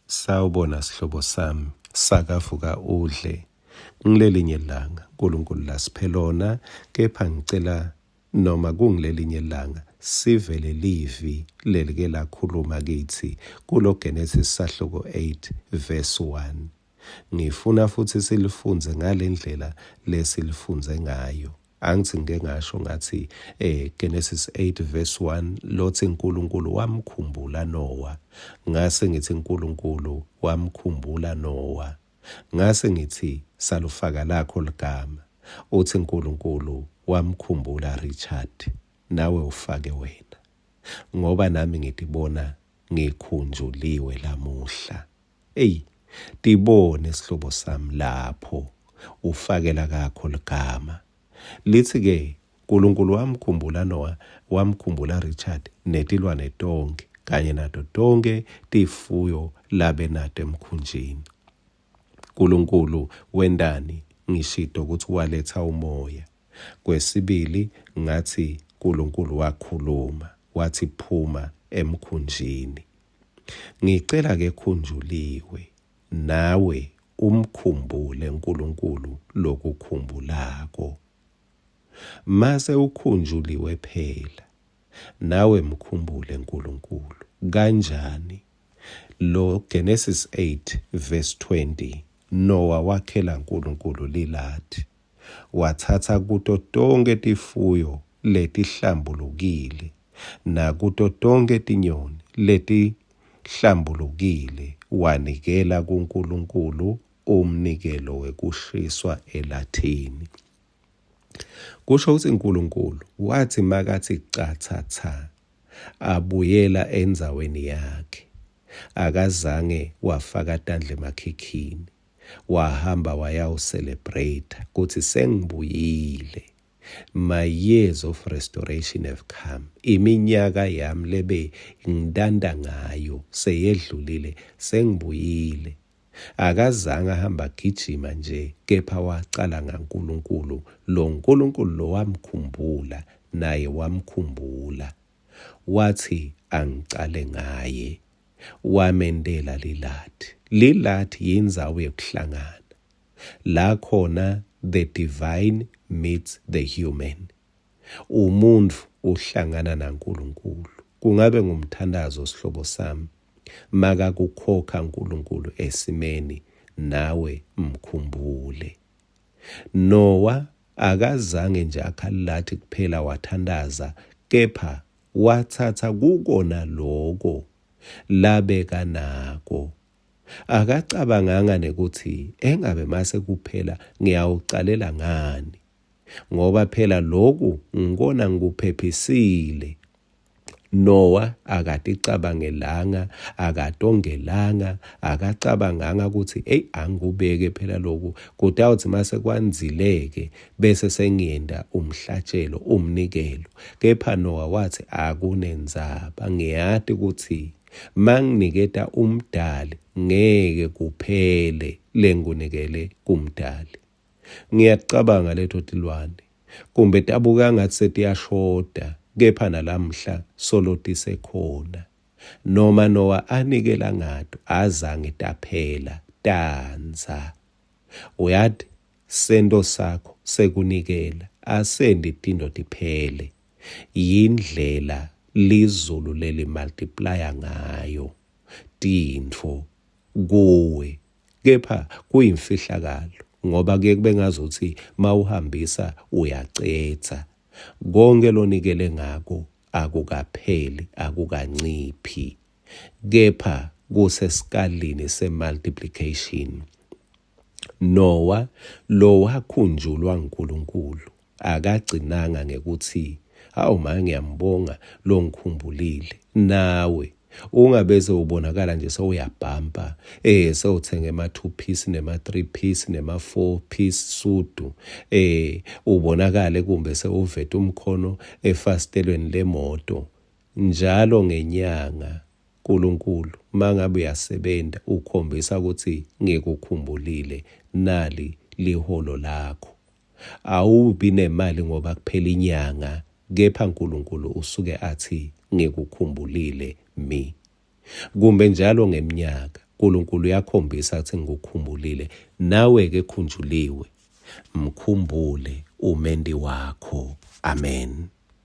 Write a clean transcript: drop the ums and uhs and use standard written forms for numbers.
Sawubona sihlobo sami, sakavuka udle. Ngilelinye ilanga, uNkulunkulu lasiphe lona, kepha ngicela noma kungilelinye ilanga sivele livi lelike lakhuluma kithi kulo Genesis sahluko 8 verse 1. Ngifuna futhi silifunze ngalendlela lesilifunze ngayo. Angithi ngeke ngasho ngathi Genesis 8 verse 1 lothi uNkulunkulu wamkhumbula Noah. Ngase ngithi uNkulunkulu wamkhumbula Noah. Ngase ngithi salufaka lakho ligama. Uthi uNkulunkulu wamkhumbula Richard. Nawe ufake wena. Ngoba nami ngitibona ngikhunjuliwe lamuhla. Tibone sihlobo sami lapho ufakela kakho ligama. Lithi-ke uNkulunkulu wamkhumbula Noah, wamkhumbula Richard netilwane tonke kanye nato tonke tifuyo labe nato emkhunjini. uNkulunkulu wendani ngishito ukuthi waletha umoya. Kwesibili ngathi uNkulunkulu wakhuluma wathi phuma emkhunjini. Ngicela ke khunjuliwe nawe umkhumbule uNkulunkulu lokukhumbulako. Mase ukhunjuliwe phela nawe mkhumbule uNkulunkulu. Kanjani? Lo Genesis 8 verse 20 Noah wakhela uNkulunkulu lilathi. Wathatha kuto tonke tifuyo letihlambulukile nakuto tonke tinyoni letihlambulukile wanikela kuNkulunkulu umnikelo wekushiswa elathini. Kusho ukuthi uNkulunkulu wathi makathi qathatha abuyela endzaweni yakhe. Akazange wafaka tandla emakhikhini. Wahamba wayawucelebrate kuthi sengibuyile. My years of restoration have come. Iminyaka yami lebe ngidanda ngayo seyedlulile, sengibuyile. Akazange ahamba gijima nje, kepha waqala ngaNkulunkulu. Lo uNkulunkulu lo wamkhumbula naye wamkhumbula. Wathi angicale ngaye. Wamendela lilathi. Lilathi yindzawo yokuhlangana. La khona the divine meets the human. Umuntu uhlangana naNkulunkulu. Kungabe ngumthandazo sihlobo sami maka kukhokha uNkulunkulu esimeni nawe mkhumbule. Noah akazange nje akhalilathi kuphela wathandaza, kepha wathatha kukona lokho labeka nako. Akacabanganga nekuthi engabe mase kuphela ngiyawucalela ngani, ngoba phela lokhu ngikona ngikuphephisile. Noah akaticabangelanga, akatongelanga, akacabanganga ukuthi angubeke phela lokhu kodwa awuthi mase kwanzileke bese sengiyenda umhlatshelo umnikelo. Kepha Noah wathi akunenzaba, ngiyati ukuthi manginiketa umdali ngeke kuphele lengunikele kumdali. Ngiyacabanga letho tilwane kumbe tabuka ngathi setiyashoda, kepha nalamhla soloti sekhona. Noma Noah anikela ngato azange taphela tanza. Uyathi sendo sakho sekunikela asendi tindo tiphele. Yindlela lizulu leli multiplier ngayo tintfo kuwe, kepha kuyimfihlakalo ngoba kuye kube ngazuthi mawuhambisa uyacetha. Konke lonikele ngako akukapheli, akukanciphi, kepha kusesikalini semultiplication. Noah lo wakhunjulwa uNkulunkulu akagcinanga ngekuthi hawu ma ngiyambonga lo ngikhumbulile. Nawe ungabeze ubonakala nje sewuyabhampa sewuthenga ama-2 piece nema-3 piece nema-4 piece sudu ubonakale kumbe sewuveta umkhono efastelweni lemoto. Njalo ngenyanga uNkulunkulu mangabe uyasebenta ukhombisa ukuthi ngikukhumbulile, nali liholo lakho. Awubi nemali ngoba kuphela inyanga, kepha uNkulunkulu usuke athi ngikukhumbulile mi. Kumbe njalo ngeminyaka uNkulunkulu uyakhombisa ukuthi ngikukhumbulile, nawe-ke khunjuliwe, mkhumbule umendi wakho. Amen.